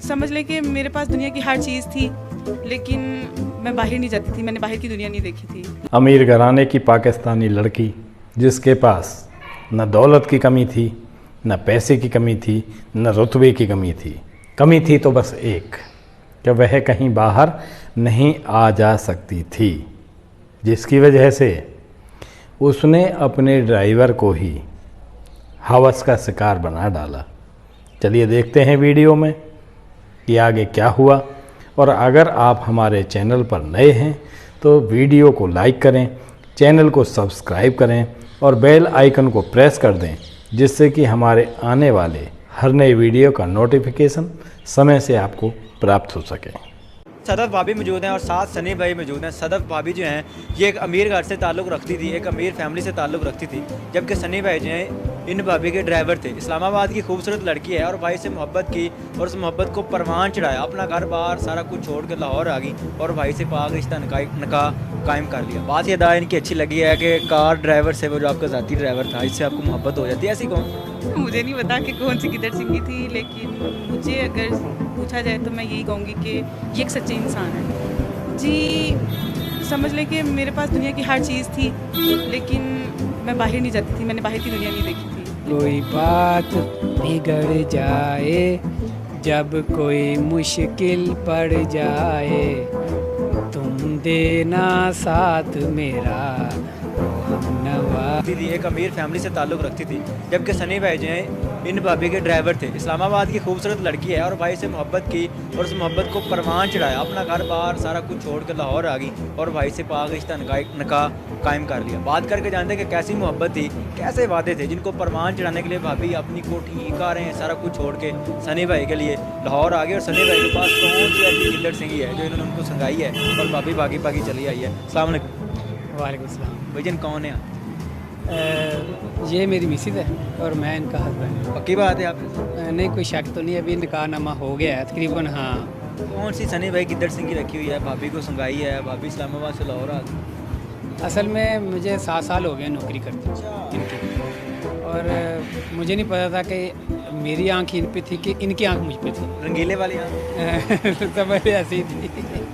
समझ लें कि मेरे पास दुनिया की हर चीज़ थी, लेकिन मैं बाहर नहीं जाती थी, मैंने बाहर की दुनिया नहीं देखी थी। अमीर घराने की पाकिस्तानी लड़की जिसके पास न दौलत की कमी थी, न पैसे की कमी थी, न रुतबे की कमी थी तो बस एक कि वह कहीं बाहर नहीं आ जा सकती थी, जिसकी वजह से उसने अपने ड्राइवर को ही हवस का शिकार बना डाला। चलिए देखते हैं वीडियो में कि आगे क्या हुआ। और अगर आप हमारे चैनल पर नए हैं तो वीडियो को लाइक करें, चैनल को सब्सक्राइब करें और बेल आइकन को प्रेस कर दें, जिससे कि हमारे आने वाले हर नए वीडियो का नोटिफिकेशन समय से आपको प्राप्त हो सके। सदफ भाभी मौजूद हैं और साथ सनी भाई मौजूद हैं। सदफ भाभी जो हैं ये एक अमीर घर से ताल्लुक़ रखती थी, एक अमीर फैमिली से ताल्लुक़ रखती थी, जबकि सनी भाई जो हैं इन भाभी के ड्राइवर थे। इस्लामाबाद की खूबसूरत लड़की है और भाई से मोहब्बत की और उस मोहब्बत को परवान चढ़ाया, अपना घर बार सारा कुछ छोड़ कर लाहौर आ गई और भाई से पाक रिश्ता निकाह कायम कर लिया। बात ये अदा इनकी अच्छी लगी है कि कार ड्राइवर से वो जो आपका ज़ाती ड्राइवर था इससे आपको मोहब्बत हो जाती है। ऐसी कौन? मुझे नहीं पता कि कौन सी गिदड़ सिंगी थी, लेकिन मुझे अगर पूछा जाए तो मैं यही कहूँगी कि ये एक सच्चे इंसान है जी। समझ लें कि मेरे पास दुनिया की हर चीज़ थी, लेकिन मैं बाहर नहीं जाती थी, मैंने बाहर की दुनिया नहीं देखी थी। कोई बात बिगड़ जाए, जब कोई मुश्किल पड़ जाए, तुम देना साथ मेरा हमनवा। थी एक अमीर फैमिली से ताल्लुक़ रखती थी, जबकि सनी भाई जो हैं इन भाभी के ड्राइवर थे। इस्लामाबाद की खूबसूरत लड़की है और भाई से मोहब्बत की और उस मोहब्बत को परवान चढ़ाया, अपना घर बार सारा कुछ छोड़ कर लाहौर आ गई और भाई से पाक रिश्ता निकाह कायम कर लिया। बात करके जानते कि कैसी मोहब्बत थी, कैसे वादे थे जिनको परवान चढ़ाने के लिए भाभी अपनी कोठी कारें सारा कुछ छोड़ के सनी भाई के लिए लाहौर आ गए। और सनी भाई के पास कौन सी ऐसी गिल्लड़ सिंगी है जो इन्होंने उनको संगाई है और भाभी भागी भागी चली आई है। अस्सलाम वालेकुम। वालेकुम सलाम। भैजन कौन है? ये मेरी मिसिज है और मैं इनका हस्बैंड। पक्की बात है आप? नहीं कोई शक तो नहीं, अभी निकाहनामा हो गया है तकरीबन। हाँ। कौन सी सनी भाई गिद्दड़ सिंगी रखी हुई है, भाभी को संगाई है, भाभी इस्लामाबाद से लाहौर आ गई? असल में मुझे 7 साल हो गए नौकरी करते इनकी, और मुझे नहीं पता था कि मेरी आंख इन पे थी कि इनकी आंख मुझ पे थी। रंगीले वाली आंख? समझ ऐसी थी।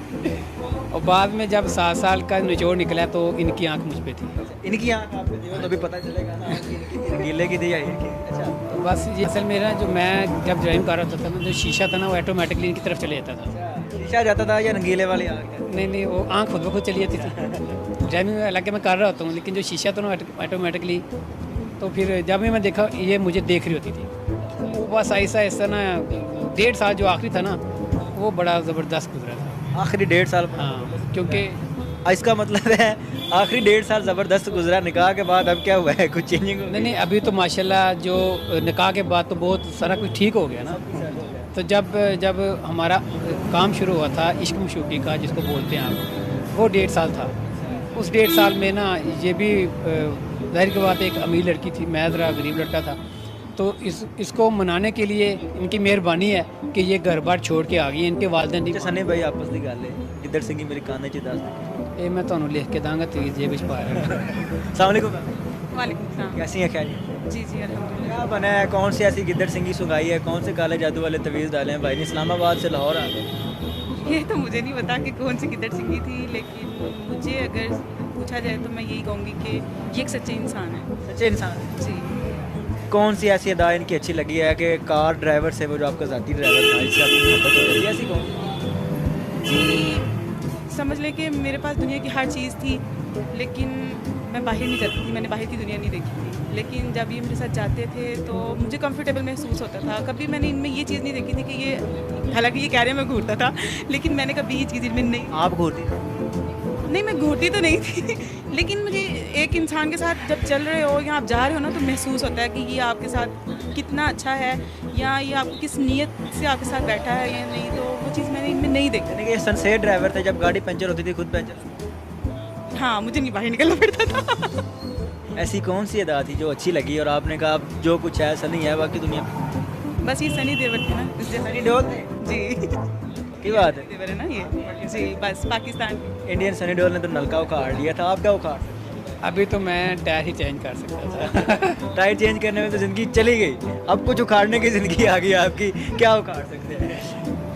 और बाद में जब 7 साल का निचोड़ निकला तो इनकी आंख मुझ पे थी। इनकी आंख आप पे थी, तो अभी पता चलेगा ना इनकी रंगीले की थी या इनकी। अच्छा, तो बस ये असल मेरा जो मैं जब ड्राइविंग कर रहा था ना, जो शीशा था ना वो ऑटोमेटिकली इनकी तरफ चले जाता था। शीशा जाता था या रंगीले वाली आंख? नहीं वो आंख खुद ब खुद चली जाती थी। ड्राइविंग हालांकि मैं कर रहा होता हूँ, लेकिन जो शीशा था ना ऑटोमेटिकली, तो फिर जब भी मैं देखा ये मुझे देख रही होती थी। वो बस ऐसा ऐसा ना 1.5 साल जो आखिरी था ना वो बड़ा ज़बरदस्त गुजरा था। आखिरी 1.5 साल? हाँ, क्योंकि इसका मतलब है आखिरी 1.5 साल ज़बरदस्त गुजरा। निकाह के बाद अब क्या हुआ है, कुछ चेंजिंग? नहीं अभी तो माशाल्लाह जो निकाह के बाद तो बहुत सारा कुछ ठीक हो गया ना। तो जब हमारा काम शुरू हुआ था इश्क मशूकी का जिसको बोलते हैं आप, वो 1.5 साल था। उस 1.5 साल में ना ये भी ज़ाहिर की बात एक अमीर लड़की थी, मैं ज़रा गरीब लड़का था, तो इसको मनाने के लिए इनकी मेहरबानी है कि ये घर बार छोड़ के आ गई। इनके वालिदैन नहीं। सनी भाई आपस की गल है गिद्दड़ सिंगी मेरे कान च दस ये मैं ਤੁਹਾਨੂੰ लिख के दांगा तो ये कुछ पा रहा है। अस्सलाम वालेकुम। वालेकुम सलाम। कैसी हैं? खैर जी जी अल्हम्दुलिल्लाह। क्या बना है, कौन सी ऐसी गिद्दड़ सिंगी सुगाई है, कौन से काले जादू वाले तवीज़ डाले हैं भाई ने? इस्लामाबाद से लाहौर आ गए। ये तो मुझे नहीं पता कि कौन सी गिदड़ सिंगी थी, लेकिन मुझे अगर पूछा जाए तो मैं यही कहूँगी कि ये एक सच्चे इंसान है। सच्चे इंसान जी। कौन सी ऐसी अदा इनकी अच्छी लगी है कि कार ड्राइवर से वो जो आपका ज़ाती ड्राइवर था इससे आपकी मोहब्बत हो जाती है? ऐसी कौन? जी समझ लें कि मेरे पास दुनिया की हर चीज़ थी, लेकिन मैं बाहर नहीं जाती थी, मैंने बाहर की दुनिया नहीं देखी थी। लेकिन जब ये मेरे साथ जाते थे तो मुझे कंफर्टेबल महसूस होता था। कभी मैंने इनमें ये चीज़ नहीं देखी थी कि ये, हालांकि ये कह रहे हैं मैं घूरता था, लेकिन मैंने कभी ये चीज़ इनमें नहीं। आप घूरती? नहीं मैं घूरती तो नहीं थी लेकिन मुझे एक इंसान के साथ जब चल रहे हो या आप जा रहे हो ना तो महसूस होता है कि ये आपके साथ कितना अच्छा है या ये आपको किस नीयत से आपके साथ बैठा है या नहीं, तो वो चीज़ मैंने इनमें नहीं देखी। यानी कि सनसेट ड्राइवर थे, जब गाड़ी पंचर होती थी खुद पंचर? हाँ, मुझे नहीं बाहर निकलना पड़ता था। ऐसी कौन सी अदा थी जो अच्छी लगी और आपने कहा अब जो कुछ है ऐसा नहीं है बाकी दुनिया में? बस ये सनी देओल थे ना, इसलिए सनी देओल थे? जी की बात है। देवर है ना ये जी, बस पाकिस्तान। इंडियन सनी देओल ने तो नलका उखाड़ लिया था, आप क्या उखाड़? अभी तो मैं टायर ही चेंज कर सकता था। टायर चेंज करने में तो ज़िंदगी चली गई, अब कुछ उखाड़ने की ज़िंदगी आ गई आपकी, क्या उखाड़ सकते हैं?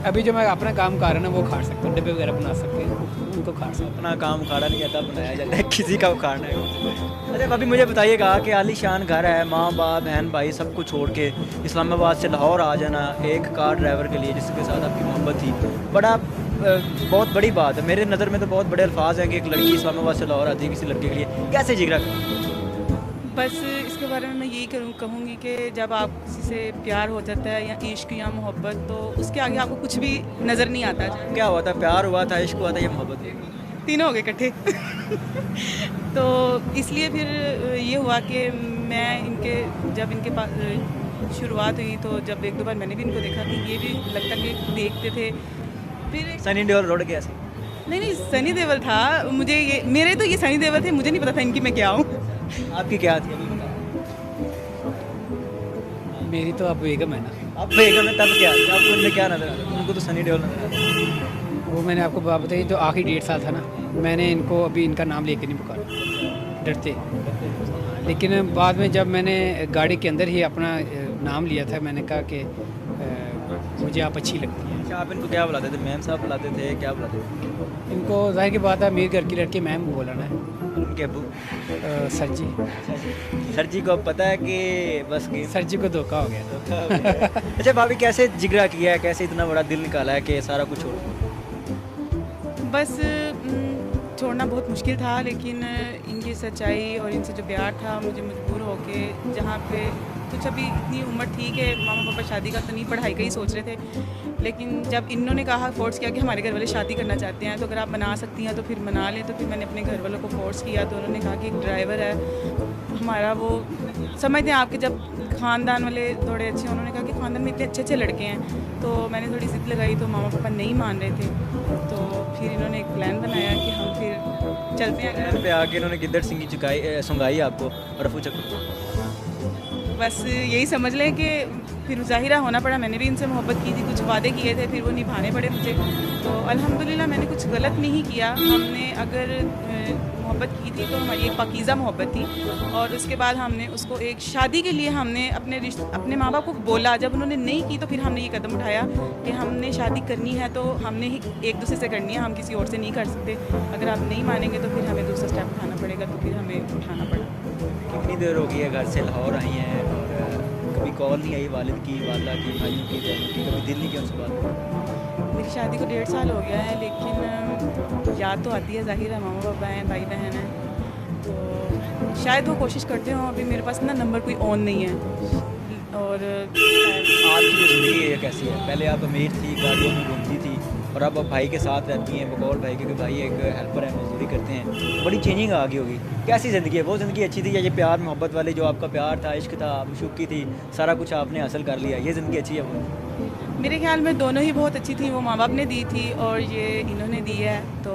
अभी जो मैं अपना काम कर रहा हूँ ना वो खाड़ सकता हूँ, डिब्बे वगैरह बना सकते हैं, उनको खाड़ सकता अपना काम उखाड़ा नहीं जाता, बनाया जाता है, किसी का उखाड़ना है। अरे अभी मुझे बताइएगा कि आलीशान घर है, माँ बाप बहन भाई सब कुछ छोड़ के इस्लामाबाद से लाहौर आ जाना एक कार ड्राइवर के लिए जिसके साथ आपकी मोहब्बत थी, बड़ा बहुत बड़ी बात है। मेरे नज़र में तो बहुत बड़े अल्फाज हैं कि एक लड़की इस्लामाबाद से लाहौर आती है किसी लड़के के लिए, कैसे जिगरा कर? बस इसके बारे में मैं यही कहूँगी कि जब आप किसी से प्यार हो जाता है या इश्क या मोहब्बत, तो उसके आगे आपको कुछ भी नज़र नहीं आता। क्या हुआ था, प्यार हुआ था, इश्क हुआ था या मोहब्बत? तीनों हो गए इकट्ठे। तो इसलिए फिर ये हुआ कि मैं जब इनके पास शुरुआत हुई तो जब एक दो बार मैंने भी इनको देखा कि ये भी लगता कि देखते थे। फिर सनी देओल रोड के ऐसे? नहीं सनी देओल था, मेरे तो ये सनी देओल थे, मुझे नहीं पता था इनकी मैं क्या हूँ। आपकी क्या थी? अभी मेरी तो अब बेगम है ना। अब बेगम में तब क्या थी? आपको उनमें क्या नजर आता? उनको तो सनी देओल नजर आता। वो मैंने आपको बात बताई, जो आखिरी 1.5 साल था ना, मैंने इनको अभी इनका नाम लेके नहीं पुकारा, डरते। लेकिन बाद में जब मैंने गाड़ी के अंदर ही अपना नाम लिया था, मैंने कहा कि मुझे आप अच्छी लगती हैं। अच्छा, आप इनको क्या बुलाते थे? मैम साहब बुलाते थे, क्या बुलाते थे? इनको जाहिर की बात है, मेरे घर की लड़की मैम बोलाना है। उनके अबू? सर जी। सर जी को अब पता है कि बस गेम? सर जी को धोखा हो गया। अच्छा भाभी, कैसे जिगरा किया है, कैसे इतना बड़ा दिल निकाला है कि सारा कुछ छोड़? बस छोड़ना बहुत मुश्किल था, लेकिन इनकी सच्चाई और इनसे जो प्यार था, मुझे मजबूर होके जहाँ पे कुछ अभी इतनी उम्र थी कि मामा पापा शादी का तो नहीं, पढ़ाई का ही सोच रहे थे, लेकिन जब इन्होंने कहा, फोर्स किया कि हमारे घर वाले शादी करना चाहते हैं, तो अगर आप बना सकती हैं तो फिर मना लें। तो फिर मैंने अपने घर वालों को फोर्स किया, तो उन्होंने कहा कि एक ड्राइवर है हमारा, वो समझते हैं आपके जब ख़ानदान वाले थोड़े अच्छे, उन्होंने कहा कि ख़ानदान में इतने अच्छे अच्छे लड़के हैं। तो मैंने थोड़ी ज़िद लगाई, तो मामा पापा नहीं मान रहे थे, तो फिर इन्होंने एक प्लान बनाया कि हम फिर चलते हैं। घर पे आके इन्होंने गिद्दड़ सिंगी चुकाई सुंगाई आपको, रफू चक्कर? बस यही समझ लें कि फिर ज़ाहिरा होना पड़ा। मैंने भी इनसे मोहब्बत की थी, कुछ वादे किए थे, फिर वो निभाने पड़े मुझे। तो अल्हम्दुलिल्लाह मैंने कुछ गलत नहीं किया। हमने अगर मोहब्बत की थी तो हमारी एक पाकीज़ा मोहब्बत थी, और उसके बाद हमने उसको एक शादी के लिए हमने अपने माँ बाप को बोला। जब उन्होंने नहीं की तो फिर हमने ये कदम उठाया कि हमने शादी करनी है तो हमने ही एक दूसरे से करनी है, हम किसी और से नहीं कर सकते। अगर आप नहीं मानेंगे तो फिर हमें दूसरा स्टेप उठाना पड़ेगा, तो फिर हमें उठाना पड़ा। कितनी देर हो गई है घर से लाहौर आई हैं और कभी कॉल नहीं आई वालिद की, वाला की, भाइयों की, बहनों की, कभी दिल नहीं किया उनसे बात? मेरी शादी को 1.5 साल हो गया है, लेकिन याद तो आती है, ज़ाहिर है, मामा पापा हैं, भाई बहन हैं, तो शायद वो कोशिश करते हो। अभी मेरे पास ना नंबर कोई ऑन नहीं है। और आपकी जो ज़िंदगी है कैसी है? पहले आप अमीर थी, गाड़ियों में घूमती थी, और अब आप भाई के साथ रहती हैं, बकौल भाई, क्योंकि भाई एक हेल्पर है, मजदूरी करते हैं, बड़ी चेंजिंग आ गई होगी। कैसी ज़िंदगी है? वो ज़िंदगी अच्छी थी या ये प्यार मोहब्बत वाली जो आपका प्यार था, इश्क था, मशूक़ी थी, सारा कुछ आपने हासिल कर लिया, ये ज़िंदगी अच्छी है? वो मेरे ख्याल में दोनों ही बहुत अच्छी थी। वो माँ बाप ने दी थी और ये इन्होंने दी है, तो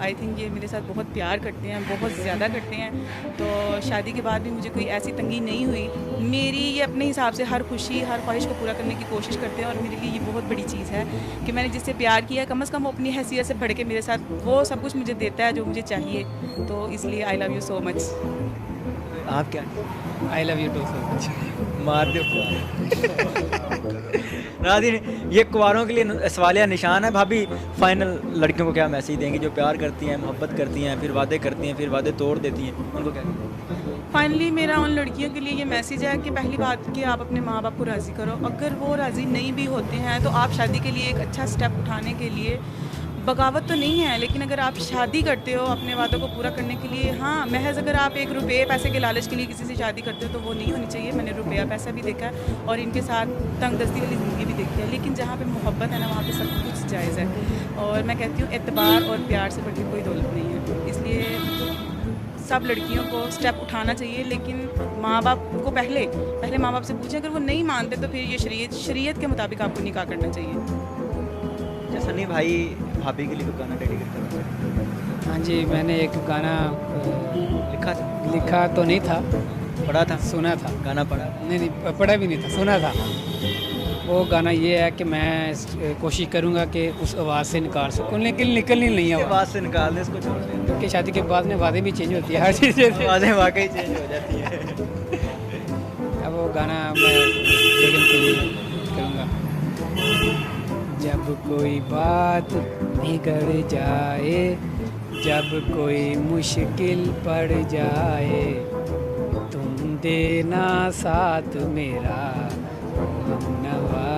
आई थिंक ये मेरे साथ बहुत प्यार करते हैं, बहुत ज़्यादा करते हैं। तो शादी के बाद भी मुझे कोई ऐसी तंगी नहीं हुई। मेरी ये अपने हिसाब से हर खुशी, हर ख्वाहिश को पूरा करने की कोशिश करते हैं, और मेरे लिए ये बहुत बड़ी चीज़ है कि मैंने जिससे प्यार किया, कम से कम वो अपनी हैसियत से बढ़ के मेरे साथ वो सब कुछ मुझे देता है जो मुझे चाहिए। तो इसलिए I love you so much. आप क्या? I love you too so much. मार दो नाज़रीन, ये कुंवारों के लिए सवालिया निशान है। भाभी फाइनल लड़कियों को क्या मैसेज देंगी जो प्यार करती हैं, मोहब्बत करती हैं, फिर वादे करती हैं, फिर वादे तोड़ देती हैं, उनको क्या? फाइनली मेरा उन लड़कियों के लिए ये मैसेज है कि पहली बात कि आप अपने माँ बाप को राज़ी करो। अगर वो राज़ी नहीं भी होते हैं तो आप शादी के लिए एक अच्छा स्टेप उठाने के लिए, बगावत तो नहीं है, लेकिन अगर आप शादी करते हो अपने वादों को पूरा करने के लिए, हाँ, महज अगर आप एक रुपये पैसे के लालच के लिए किसी से शादी करते हो तो वो नहीं होनी चाहिए। मैंने रुपया पैसा भी देखा है और इनके साथ तंगदस्ती वाली ज़िंदगी भी देखी है, लेकिन जहाँ पे मोहब्बत है ना, वहाँ पे सब कुछ जायज़ है। और मैं कहती हूँ एतबार और प्यार से बढ़ के कोई दौलत नहीं है। इसलिए सब लड़कियों को स्टेप उठाना चाहिए, लेकिन माँ बाप को पहले माँ बाप से पूछें। अगर वो नहीं मानते तो फिर ये शरीयत के मुताबिक आपको निकाह करना चाहिए। सनी भाई भाभी के लिए कोई गाना डेडिकेट करना? हाँ जी, मैंने एक गाना लिखा तो नहीं था, पढ़ा था, सुना था। गाना पढ़ा? नहीं, पढ़ा भी नहीं था, सुना था। वो गाना ये है कि मैं कोशिश करूँगा कि उस आवाज़ से निकाल सकूँ, लेकिन निकलनी नहीं है आवाज़, आवाज़ से निकाल दें, इसको छोड़ दें। क्योंकि शादी के बाद में आवाज़ें भी चेंज होती है, हर चीज़ जैसे। आवाज़ें वाकई चेंज हो जाती है। अब वो गाना मैं लेकिन के लिए करूँगा। जब कोई बात बिगड़ जाए, जब कोई मुश्किल पड़ जाए, तुम देना साथ मेरा हमनवा।